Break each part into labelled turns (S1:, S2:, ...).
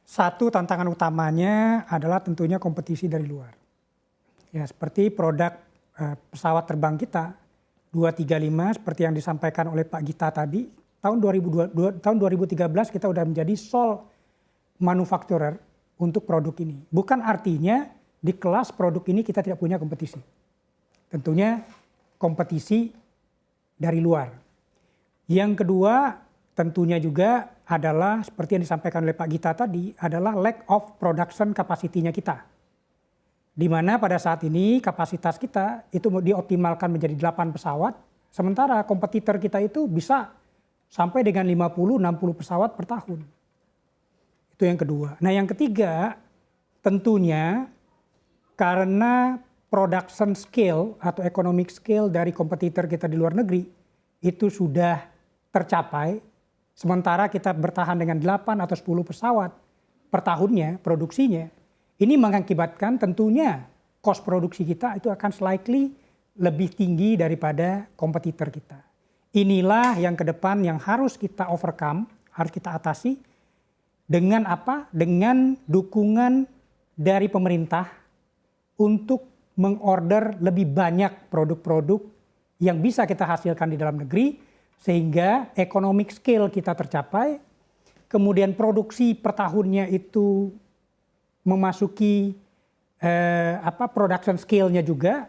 S1: Satu tantangan utamanya adalah tentunya kompetisi dari luar. Ya, seperti produk pesawat terbang kita 235 seperti yang disampaikan oleh Pak Gita tadi, tahun 2013 kita sudah menjadi sole manufacturer untuk produk ini. Bukan artinya di kelas produk ini kita tidak punya kompetisi. Tentunya kompetisi dari luar. Yang kedua tentunya juga adalah seperti yang disampaikan oleh Pak Gita tadi adalah lack of production capacity-nya kita. Di mana pada saat ini kapasitas kita itu dioptimalkan menjadi 8 pesawat, sementara kompetitor kita itu bisa sampai dengan 50-60 pesawat per tahun. Itu yang kedua. Nah yang ketiga tentunya karena production scale atau economic scale dari kompetitor kita di luar negeri itu sudah tercapai, sementara kita bertahan dengan 8 atau 10 pesawat per tahunnya produksinya, ini mengakibatkan tentunya cost produksi kita itu akan slightly lebih tinggi daripada kompetitor kita. Inilah yang ke depan yang harus kita overcome, harus kita atasi dengan apa? Dengan dukungan dari pemerintah untuk mengorder lebih banyak produk-produk yang bisa kita hasilkan di dalam negeri sehingga economic scale kita tercapai, kemudian produksi per tahunnya itu memasuki production scale-nya juga.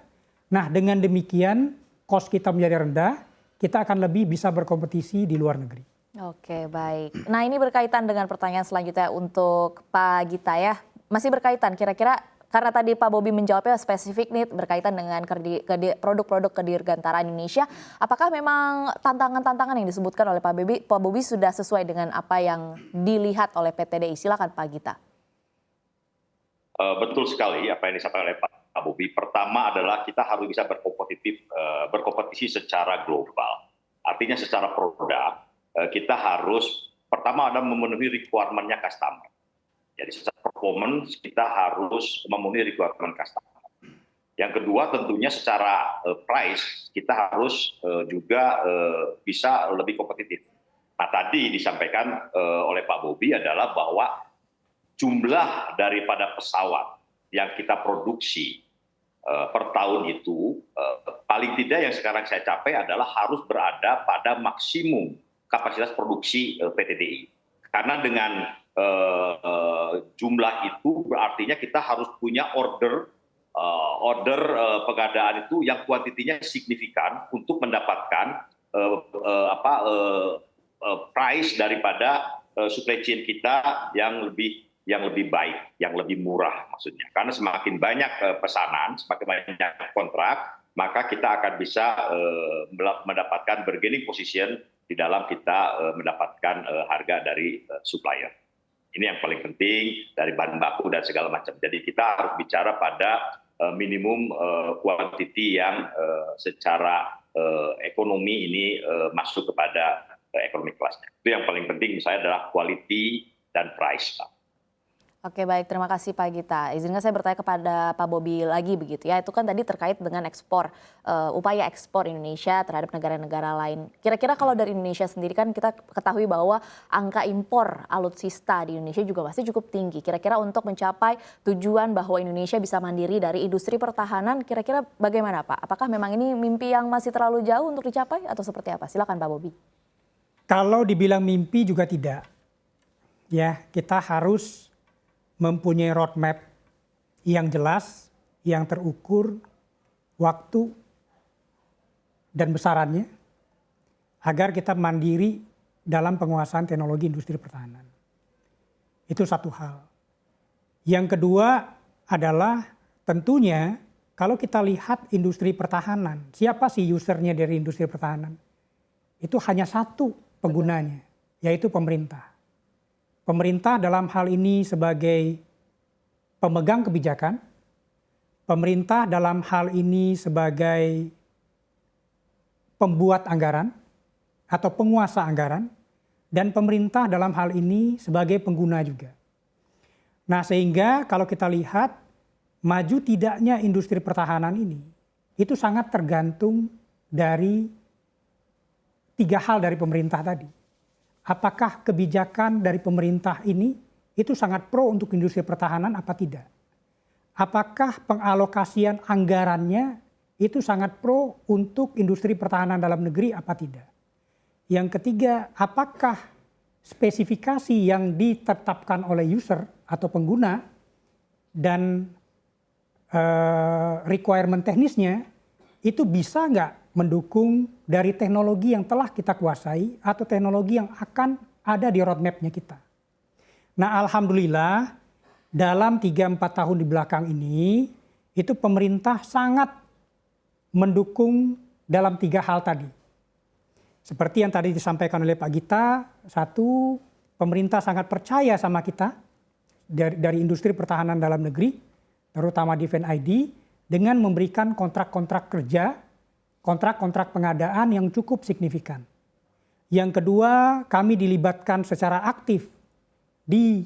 S1: Nah dengan demikian cost kita menjadi rendah, kita akan lebih bisa berkompetisi di luar negeri.
S2: Oke baik, nah ini berkaitan dengan pertanyaan selanjutnya untuk Pak Gita ya. Masih berkaitan kira-kira karena tadi Pak Bobi menjawabnya spesifik nih berkaitan dengan produk-produk kedirgantaraan Indonesia. Apakah memang tantangan-tantangan yang disebutkan oleh Pak Bobi sudah sesuai dengan apa yang dilihat oleh PT DI? Silakan Pak Gita.
S3: Betul sekali apa yang disampaikan oleh Pak Bobi. Pertama adalah kita harus bisa berkompetisi secara global. Artinya secara produk kita harus pertama ada memenuhi requirement-nya customer. Jadi secara performance kita harus memenuhi requirement customer. Yang kedua tentunya secara price kita harus juga bisa lebih kompetitif. Nah tadi disampaikan oleh Pak Bobi adalah bahwa jumlah daripada pesawat yang kita produksi per tahun itu paling tidak yang sekarang saya capai adalah harus berada pada maksimum kapasitas produksi PT DI. Karena dengan jumlah itu berartinya kita harus punya order pengadaan itu yang kuantitinya signifikan untuk mendapatkan price daripada supply chain kita yang lebih baik, yang lebih murah maksudnya. Karena semakin banyak pesanan, semakin banyak kontrak, maka kita akan bisa mendapatkan bargaining position di dalam kita mendapatkan harga dari supplier. Ini yang paling penting dari bahan baku dan segala macam. Jadi kita harus bicara pada minimum quantity yang secara ekonomi ini masuk kepada economic class. Itu yang paling penting menurut saya adalah quality dan price, Pak.
S2: Oke baik, terima kasih Pak Gita. Izinkan saya bertanya kepada Pak Bobi lagi begitu ya. Itu kan tadi terkait dengan ekspor, upaya ekspor Indonesia terhadap negara-negara lain. Kira-kira kalau dari Indonesia sendiri kan kita ketahui bahwa angka impor alutsista di Indonesia juga masih cukup tinggi. Kira-kira untuk mencapai tujuan bahwa Indonesia bisa mandiri dari industri pertahanan, kira-kira bagaimana Pak? Apakah memang ini mimpi yang masih terlalu jauh untuk dicapai atau seperti apa? Silakan Pak Bobi.
S1: Kalau dibilang mimpi juga tidak. Ya, kita harus mempunyai roadmap yang jelas, yang terukur, waktu, dan besarannya, agar kita mandiri dalam penguasaan teknologi industri pertahanan. Itu satu hal. Yang kedua adalah tentunya kalau kita lihat industri pertahanan, siapa sih usernya dari industri pertahanan? Itu hanya satu penggunanya, yaitu pemerintah. Pemerintah dalam hal ini sebagai pemegang kebijakan, pemerintah dalam hal ini sebagai pembuat anggaran atau penguasa anggaran, dan pemerintah dalam hal ini sebagai pengguna juga. Nah sehingga kalau kita lihat maju tidaknya industri pertahanan ini, itu sangat tergantung dari 3 hal dari pemerintah tadi. Apakah kebijakan dari pemerintah ini itu sangat pro untuk industri pertahanan apa tidak? Apakah pengalokasian anggarannya itu sangat pro untuk industri pertahanan dalam negeri apa tidak? Yang ketiga, apakah spesifikasi yang ditetapkan oleh user atau pengguna dan requirement teknisnya itu bisa nggak mendukung dari teknologi yang telah kita kuasai atau teknologi yang akan ada di roadmap-nya kita. Nah, alhamdulillah dalam 3-4 tahun di belakang ini itu pemerintah sangat mendukung dalam 3 hal tadi. Seperti yang tadi disampaikan oleh Pak Gita, satu, pemerintah sangat percaya sama kita dari industri pertahanan dalam negeri, terutama Defense ID, dengan memberikan kontrak-kontrak kerja, kontrak-kontrak pengadaan yang cukup signifikan. Yang kedua, kami dilibatkan secara aktif di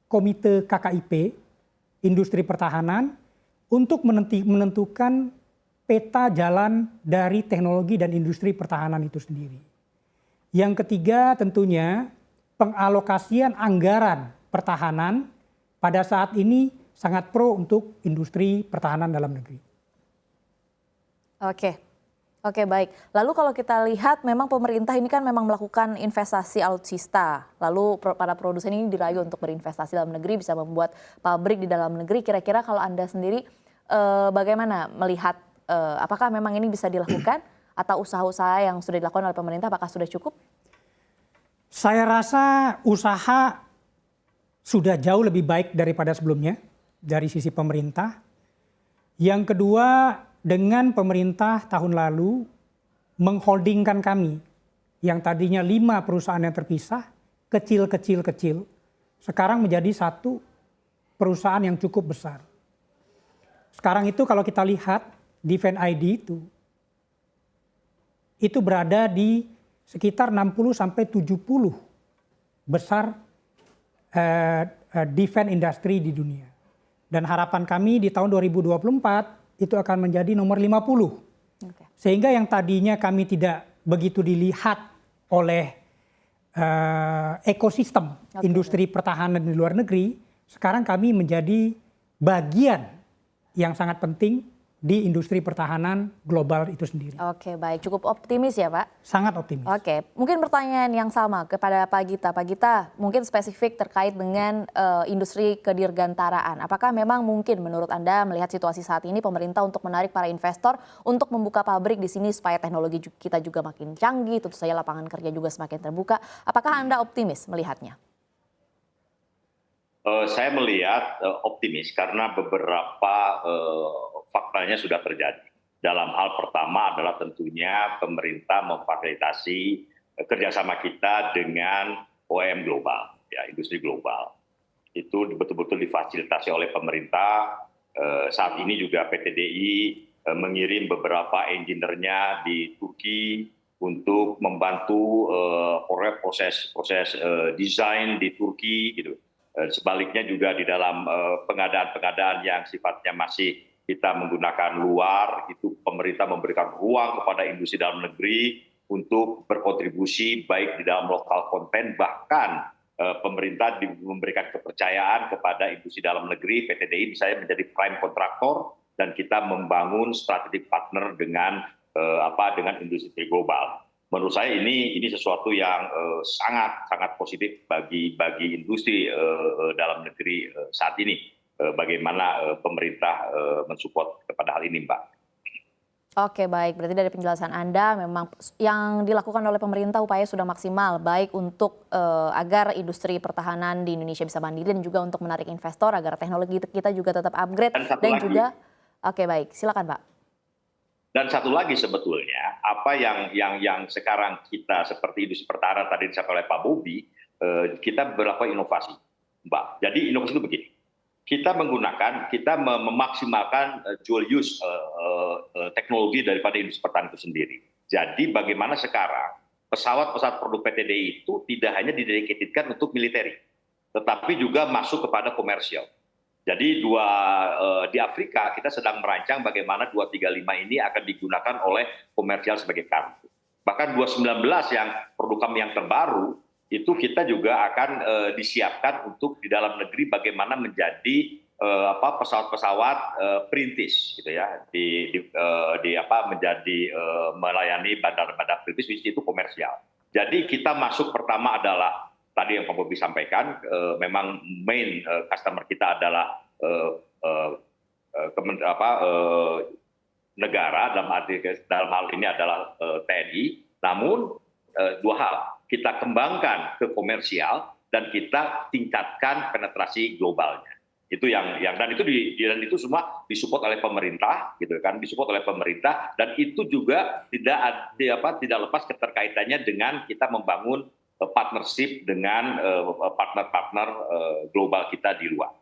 S1: Komite KKIP, Industri Pertahanan, untuk menentukan peta jalan dari teknologi dan industri pertahanan itu sendiri. Yang ketiga tentunya pengalokasian anggaran pertahanan pada saat ini sangat pro untuk industri pertahanan dalam negeri.
S2: Oke baik. Lalu kalau kita lihat memang pemerintah ini kan memang melakukan investasi alutsista. Lalu para produsen ini dirayu untuk berinvestasi dalam negeri, bisa membuat pabrik di dalam negeri. Kira-kira kalau Anda sendiri bagaimana melihat apakah memang ini bisa dilakukan atau usaha-usaha yang sudah dilakukan oleh pemerintah apakah sudah cukup?
S1: Saya rasa usaha sudah jauh lebih baik daripada sebelumnya dari sisi pemerintah. Yang kedua, dengan pemerintah tahun lalu mengholdingkan kami yang tadinya 5 perusahaan yang terpisah, kecil, sekarang menjadi satu perusahaan yang cukup besar. Sekarang itu kalau kita lihat Defense ID itu berada di sekitar 60-70 besar defense industry di dunia. Dan harapan kami di tahun 2024 itu akan menjadi nomor 50. Sehingga yang tadinya kami tidak begitu dilihat oleh ekosistem industri pertahanan di luar negeri, sekarang kami menjadi bagian yang sangat penting di industri pertahanan global itu sendiri.
S2: Oke baik, cukup optimis ya Pak?
S1: Sangat optimis.
S2: Oke, mungkin pertanyaan yang sama kepada Pak Gita. Pak Gita, mungkin spesifik terkait dengan industri kedirgantaraan. Apakah memang mungkin menurut Anda melihat situasi saat ini pemerintah untuk menarik para investor untuk membuka pabrik di sini supaya teknologi kita juga makin canggih, tentu saja lapangan kerja juga semakin terbuka. Apakah Anda optimis melihatnya?
S3: Saya melihat optimis karena beberapa faktanya sudah terjadi. Dalam hal pertama adalah tentunya pemerintah memfasilitasi kerjasama kita dengan OEM global, ya industri global. Itu betul-betul difasilitasi oleh pemerintah. Saat ini juga PT DI mengirim beberapa engineer-nya di Turki untuk membantu proses desain di Turki, gitu. Sebaliknya juga di dalam pengadaan-pengadaan yang sifatnya masih kita menggunakan luar, itu pemerintah memberikan ruang kepada industri dalam negeri untuk berkontribusi baik di dalam lokal konten, bahkan pemerintah memberikan kepercayaan kepada industri dalam negeri, PT DI misalnya menjadi prime kontraktor, dan kita membangun strategic partner dengan industri global. Menurut saya ini sesuatu yang sangat positif bagi industri dalam negeri saat ini. Bagaimana pemerintah mensupport kepada hal ini, Mbak.
S2: Oke baik, berarti dari penjelasan Anda memang yang dilakukan oleh pemerintah upaya sudah maksimal, baik untuk agar industri pertahanan di Indonesia bisa mandiri dan juga untuk menarik investor agar teknologi kita juga tetap upgrade dan juga. Oke baik, silakan Pak.
S3: Dan satu lagi sebetulnya, apa yang sekarang kita seperti industri pertahanan tadi disampaikan oleh Pak Bobi, kita berlakukan inovasi, Mbak. Jadi inovasi itu begini, kita memaksimalkan dual use teknologi daripada industri pertahanan itu sendiri. Jadi bagaimana sekarang pesawat-pesawat produk PT DI itu tidak hanya didedikatkan untuk militer, tetapi juga masuk kepada komersial. Jadi di Afrika kita sedang merancang bagaimana 235 ini akan digunakan oleh komersial sebagai kartu. Bahkan 219 yang produk kami yang terbaru itu kita juga akan disiapkan untuk di dalam negeri bagaimana menjadi pesawat-pesawat perintis gitu ya menjadi melayani bandar-bandar perintis itu komersial. Jadi kita masuk pertama adalah tadi yang Pak Bobi sampaikan, memang main customer kita adalah negara, dalam hal ini adalah TNI. Namun dua hal, kita kembangkan ke komersial dan kita tingkatkan penetrasi globalnya. Itu yang dan itu semua disupport oleh pemerintah gitu kan, disupport oleh pemerintah, dan itu juga tidak lepas keterkaitannya dengan kita membangun partnership dengan partner-partner global kita di luar.